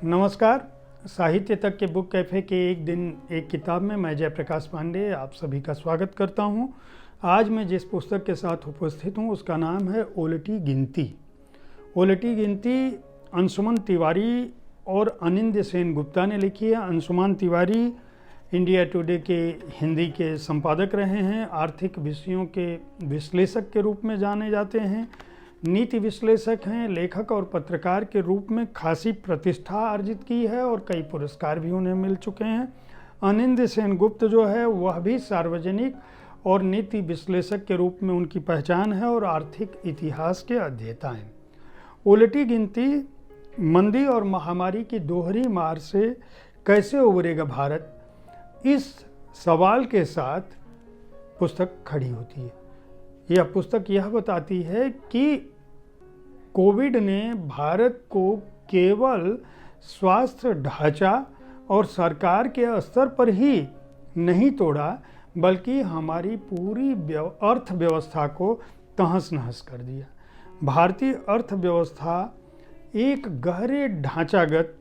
नमस्कार। साहित्य तक के बुक कैफ़े के एक दिन एक किताब में मैं जयप्रकाश पांडे आप सभी का स्वागत करता हूं। आज मैं जिस पुस्तक के साथ उपस्थित हूं उसका नाम है उलटी गिनती। उलटी गिनती अंशुमन तिवारी और अनिंद्य सेन गुप्ता ने लिखी है। अंशुमन तिवारी इंडिया टुडे के हिंदी के संपादक रहे हैं, आर्थिक विषयों के विश्लेषक के रूप में जाने जाते हैं, नीति विश्लेषक हैं, लेखक और पत्रकार के रूप में खासी प्रतिष्ठा अर्जित की है और कई पुरस्कार भी उन्हें मिल चुके हैं। अनिंद्य सेन गुप्त जो है वह भी सार्वजनिक और नीति विश्लेषक के रूप में उनकी पहचान है और आर्थिक इतिहास के अध्येता हैं। उलटी गिनती मंदी और महामारी की दोहरी मार से कैसे उबरेगा भारत, इस सवाल के साथ पुस्तक खड़ी होती है। यह पुस्तक यह बताती है कि कोविड ने भारत को केवल स्वास्थ्य ढांचा और सरकार के स्तर पर ही नहीं तोड़ा, बल्कि हमारी पूरी अर्थव्यवस्था को तहस नहस कर दिया। भारतीय अर्थव्यवस्था एक गहरे ढांचागत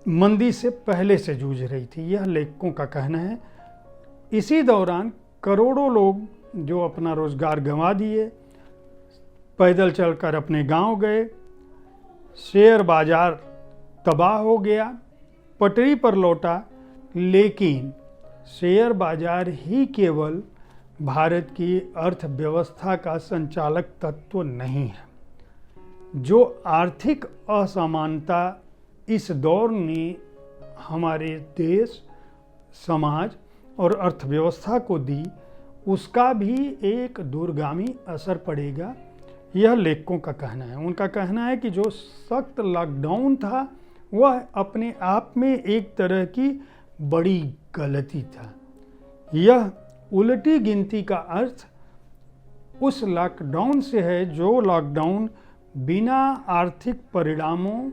मंदी से पहले से जूझ रही थी, यह लेखकों का कहना है। इसी दौरान करोड़ों लोग जो अपना रोजगार गंवा दिए, पैदल चलकर अपने गांव गए, शेयर बाजार तबाह हो गया, पटरी पर लौटा। लेकिन शेयर बाजार ही केवल भारत की अर्थव्यवस्था का संचालक तत्व नहीं है। जो आर्थिक असमानता इस दौर ने हमारे देश, समाज और अर्थव्यवस्था को दी, उसका भी एक दूरगामी असर पड़ेगा, यह लेखकों का कहना है। उनका कहना है कि जो सख्त लॉकडाउन था वह अपने आप में एक तरह की बड़ी गलती था। यह उलटी गिनती का अर्थ उस लॉकडाउन से है जो लॉकडाउन बिना आर्थिक परिणामों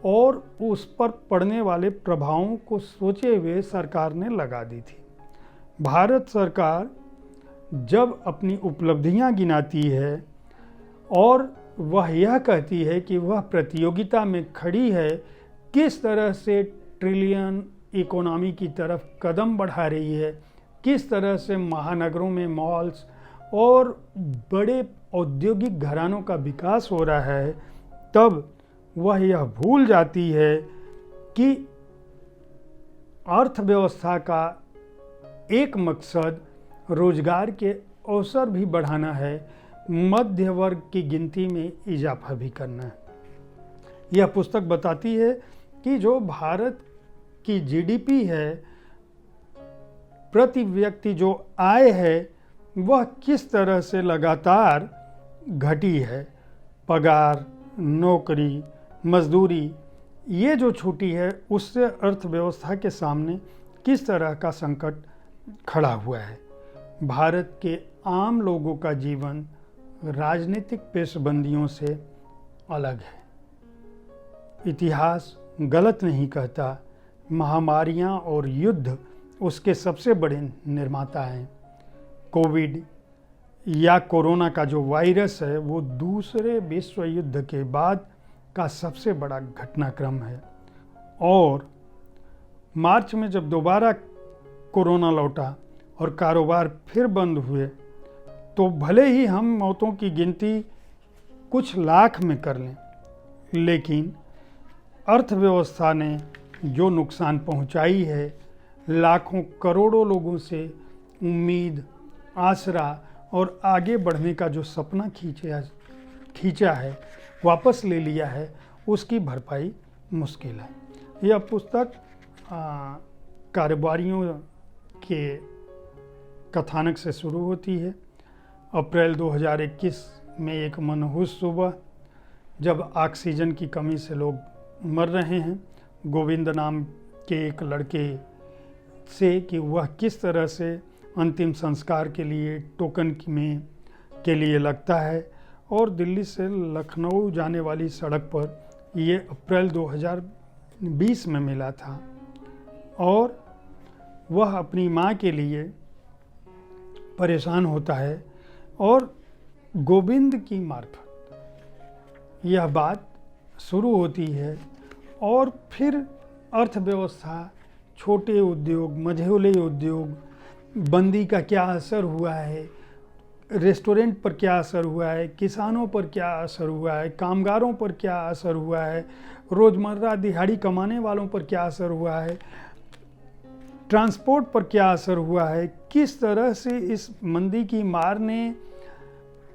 और उस पर पड़ने वाले प्रभावों को सोचे हुए सरकार ने लगा दी थी। भारत सरकार जब अपनी उपलब्धियां गिनाती है और वह यह कहती है कि वह प्रतियोगिता में खड़ी है, किस तरह से ट्रिलियन इकोनॉमी की तरफ कदम बढ़ा रही है, किस तरह से महानगरों में मॉल्स और बड़े औद्योगिक घरानों का विकास हो रहा है, तब वह यह भूल जाती है कि अर्थव्यवस्था का एक मकसद रोजगार के अवसर भी बढ़ाना है, मध्य वर्ग की गिनती में इजाफा भी करना है। यह पुस्तक बताती है कि जो भारत की जीडीपी है, प्रति व्यक्ति जो आय है, वह किस तरह से लगातार घटी है। पगार, नौकरी, मजदूरी ये जो छूटी है, उससे अर्थव्यवस्था के सामने किस तरह का संकट खड़ा हुआ है। भारत के आम लोगों का जीवन राजनीतिक पेशबंदियों से अलग है। इतिहास गलत नहीं कहता, महामारियां और युद्ध उसके सबसे बड़े निर्माता हैं। कोविड या कोरोना का जो वायरस है वो दूसरे विश्व युद्ध के बाद का सबसे बड़ा घटनाक्रम है। और मार्च में जब दोबारा कोरोना लौटा और कारोबार फिर बंद हुए, तो भले ही हम मौतों की गिनती कुछ लाख में कर लें, लेकिन अर्थव्यवस्था ने जो नुकसान पहुंचाई है, लाखों करोड़ों लोगों से उम्मीद, आसरा और आगे बढ़ने का जो सपना खींचा है, वापस ले लिया है, उसकी भरपाई मुश्किल है। यह पुस्तक कारोबारियों के कथानक से शुरू होती है। अप्रैल 2021 में एक मनहूस सुबह, जब ऑक्सीजन की कमी से लोग मर रहे हैं, गोविंद नाम के एक लड़के से कि वह किस तरह से अंतिम संस्कार के लिए टोकन में के लिए लगता है, और दिल्ली से लखनऊ जाने वाली सड़क पर ये अप्रैल 2020 में मिला था। और वह अपनी माँ के लिए परेशान होता है और गोविंद की मार्फत यह बात शुरू होती है और फिर अर्थव्यवस्था, छोटे उद्योग, मझोले उद्योग, बंदी का क्या असर हुआ है, रेस्टोरेंट पर क्या असर हुआ है, किसानों पर क्या असर हुआ है, कामगारों पर क्या असर हुआ है, रोज़मर्रा दिहाड़ी कमाने वालों पर क्या असर हुआ है, ट्रांसपोर्ट पर क्या असर हुआ है, किस तरह से इस मंदी की मार ने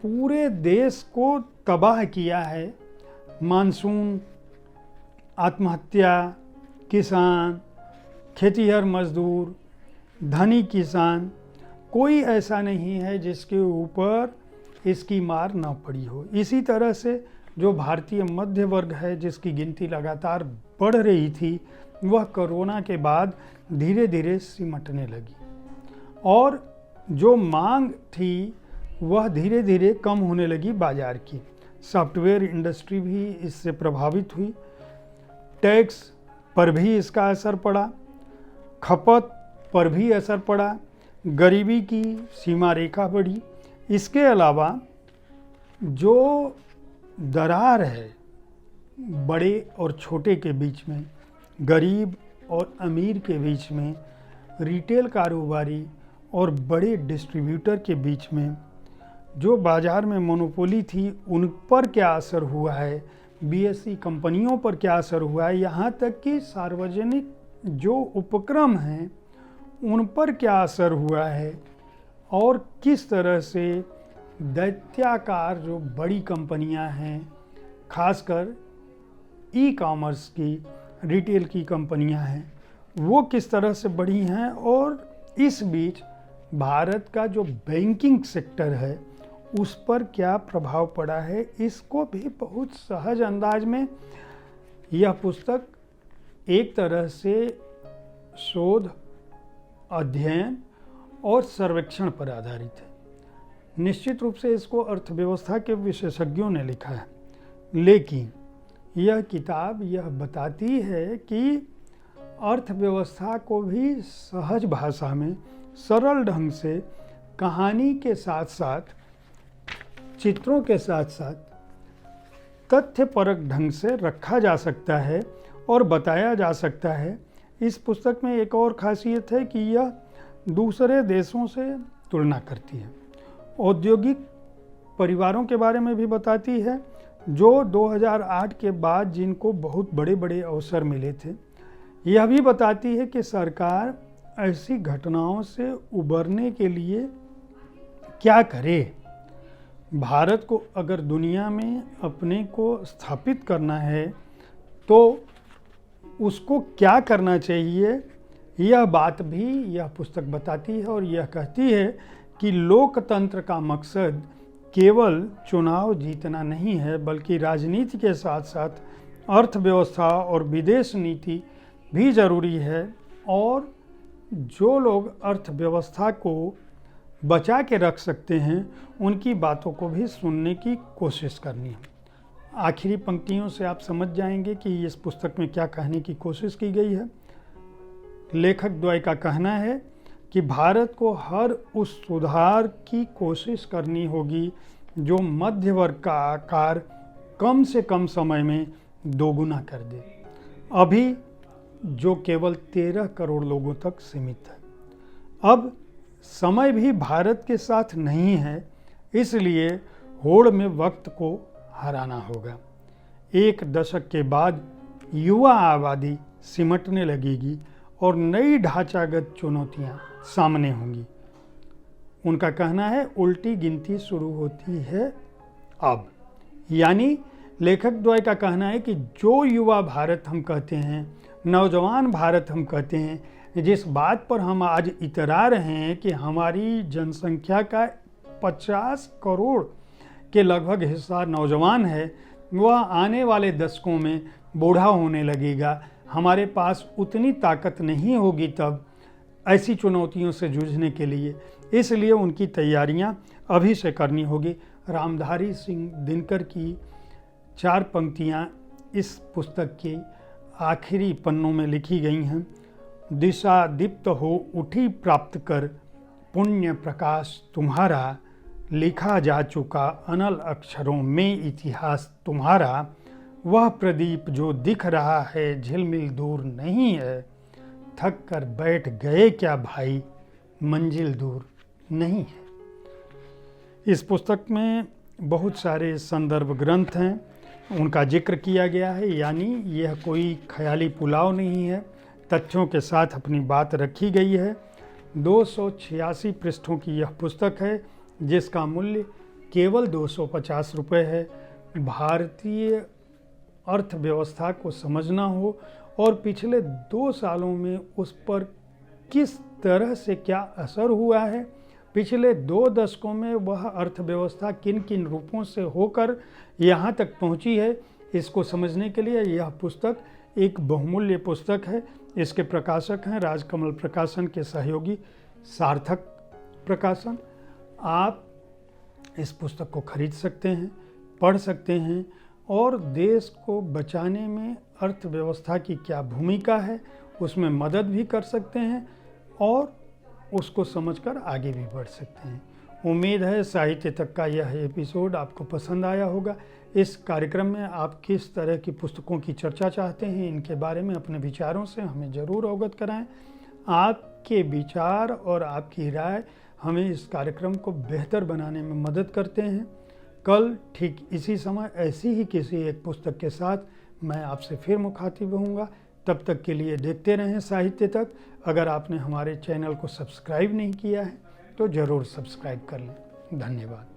पूरे देश को तबाह किया है। मानसून, आत्महत्या, किसान, खेतीहर मजदूर, धनी किसान, कोई ऐसा नहीं है जिसके ऊपर इसकी मार ना पड़ी हो। इसी तरह से जो भारतीय मध्य वर्ग है, जिसकी गिनती लगातार बढ़ रही थी, वह कोरोना के बाद धीरे धीरे सिमटने लगी और जो मांग थी वह धीरे धीरे कम होने लगी बाजार की। सॉफ्टवेयर इंडस्ट्री भी इससे प्रभावित हुई, टैक्स पर भी इसका असर पड़ा, खपत पर भी असर पड़ा, गरीबी की सीमा रेखा बढ़ी। इसके अलावा जो दरार है बड़े और छोटे के बीच में, गरीब और अमीर के बीच में, रिटेल कारोबारी और बड़े डिस्ट्रीब्यूटर के बीच में, जो बाज़ार में मोनोपोली थी उन पर क्या असर हुआ है, बीएसई कंपनियों पर क्या असर हुआ है, यहाँ तक कि सार्वजनिक जो उपक्रम हैं उन पर क्या असर हुआ है और किस तरह से दैत्याकार जो बड़ी कंपनियां हैं, खासकर ई कॉमर्स की, रिटेल की कंपनियां हैं, वो किस तरह से बढ़ी हैं और इस बीच भारत का जो बैंकिंग सेक्टर है उस पर क्या प्रभाव पड़ा है, इसको भी बहुत सहज अंदाज में यह पुस्तक एक तरह से शोध, अध्ययन और सर्वेक्षण पर आधारित है। निश्चित रूप से इसको अर्थव्यवस्था के विशेषज्ञों ने लिखा है, लेकिन यह किताब यह बताती है कि अर्थव्यवस्था को भी सहज भाषा में, सरल ढंग से, कहानी के साथ साथ, चित्रों के साथ साथ तथ्यपरक ढंग से रखा जा सकता है और बताया जा सकता है। इस पुस्तक में एक और खासियत है कि यह दूसरे देशों से तुलना करती है, औद्योगिक परिवारों के बारे में भी बताती है जो 2008 के बाद जिनको बहुत बड़े बड़े अवसर मिले थे। यह भी बताती है कि सरकार ऐसी घटनाओं से उबरने के लिए क्या करे। भारत को अगर दुनिया में अपने को स्थापित करना है तो उसको क्या करना चाहिए, यह बात भी यह पुस्तक बताती है और यह कहती है कि लोकतंत्र का मकसद केवल चुनाव जीतना नहीं है, बल्कि राजनीति के साथ साथ अर्थव्यवस्था और विदेश नीति भी ज़रूरी है और जो लोग अर्थव्यवस्था को बचा के रख सकते हैं उनकी बातों को भी सुनने की कोशिश करनी है। आखिरी पंक्तियों से आप समझ जाएंगे कि इस पुस्तक में क्या कहने की कोशिश की गई है। लेखक द्वय का कहना है कि भारत को हर उस सुधार की कोशिश करनी होगी जो मध्य वर्ग का आकार कम से कम समय में दोगुना कर दे, अभी जो केवल 13 करोड़ लोगों तक सीमित है। अब समय भी भारत के साथ नहीं है, इसलिए होड़ में वक्त को हराना होगा। एक दशक के बाद युवा आबादी सिमटने लगेगी और नई ढांचागत चुनौतियां सामने होंगी। उनका कहना है उल्टी गिनती शुरू होती है अब, यानी लेखक द्वय का कहना है कि जो युवा भारत हम कहते हैं, नौजवान भारत हम कहते हैं, जिस बात पर हम आज इतरा रहे हैं कि हमारी जनसंख्या का 50 करोड़ के लगभग हिस्सा नौजवान है, वह आने वाले दशकों में बूढ़ा होने लगेगा। हमारे पास उतनी ताकत नहीं होगी तब ऐसी चुनौतियों से जूझने के लिए, इसलिए उनकी तैयारियां अभी से करनी होगी। रामधारी सिंह दिनकर की 4 पंक्तियां इस पुस्तक के आखिरी पन्नों में लिखी गई हैं। दिशा दीप्त हो उठी प्राप्त कर, पुण्य प्रकाश तुम्हारा, लिखा जा चुका अनल अक्षरों में इतिहास तुम्हारा, वह प्रदीप जो दिख रहा है झिलमिल दूर नहीं है, थक कर बैठ गए क्या भाई, मंजिल दूर नहीं है। इस पुस्तक में बहुत सारे संदर्भ ग्रंथ हैं, उनका जिक्र किया गया है, यानी यह कोई ख्याली पुलाव नहीं है, तथ्यों के साथ अपनी बात रखी गई है। 286 पृष्ठों की यह पुस्तक है जिसका मूल्य केवल 250 रुपये है। भारतीय अर्थव्यवस्था को समझना हो और पिछले 2 सालों में उस पर किस तरह से क्या असर हुआ है, पिछले 2 दशकों में वह अर्थव्यवस्था किन किन रूपों से होकर यहाँ तक पहुँची है, इसको समझने के लिए यह पुस्तक एक बहुमूल्य पुस्तक है। इसके प्रकाशक हैं राजकमल प्रकाशन के सहयोगी सार्थक प्रकाशन। आप इस पुस्तक को खरीद सकते हैं, पढ़ सकते हैं और देश को बचाने में अर्थव्यवस्था की क्या भूमिका है उसमें मदद भी कर सकते हैं और उसको समझकर आगे भी बढ़ सकते हैं। उम्मीद है साहित्य तक का यह एपिसोड आपको पसंद आया होगा। इस कार्यक्रम में आप किस तरह की पुस्तकों की चर्चा चाहते हैं, इनके बारे में अपने विचारों से हमें ज़रूर अवगत कराएं। आपके विचार और आपकी राय हमें इस कार्यक्रम को बेहतर बनाने में मदद करते हैं। कल ठीक इसी समय ऐसी ही किसी एक पुस्तक के साथ मैं आपसे फिर मुखातिब होऊंगा। तब तक के लिए देखते रहें साहित्य तक। अगर आपने हमारे चैनल को सब्सक्राइब नहीं किया है तो ज़रूर सब्सक्राइब कर लें। धन्यवाद।